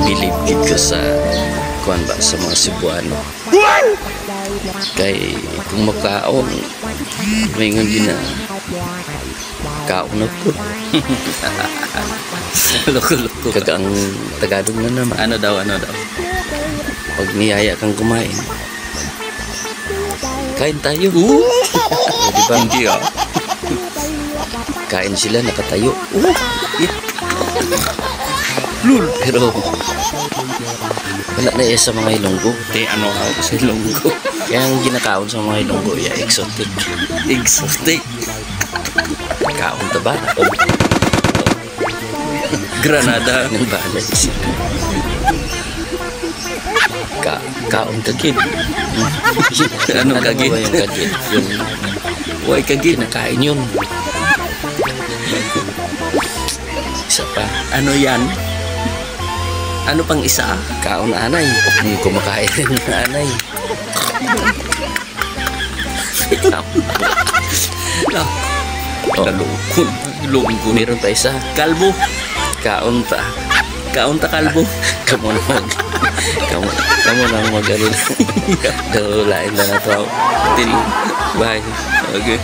Bilib gid ka sa kuan ba sa mga Cebuano. Kay kung makaon may nga gina kaon na po. Loko-loko. Kagang Tagalog na naman. Ano daw? Pag niyaya kang kumain, kain tayo. Diba? Hindi ah. Kain sila nakatayo. Lul. Pero wala na sa mga Ilonggo. Ano sa Ilonggo? Kaya ang ginakaon sa mga Ilonggo, exotic. Exotic. Kaon ta ba? Granada. Nang balay. Kaon kagid. Ano kagid? Yung kagid. Yung way kagid. Nakain yun. Isa pa. Ano yan? Ano pang isa? Kaon na anay. Kung kumakain na anay. Lungkon. Meron pa isa. Kalbo. Kaon ta kalbo. Kamu na mag-alin. Daw lain na to. Bye. Okay.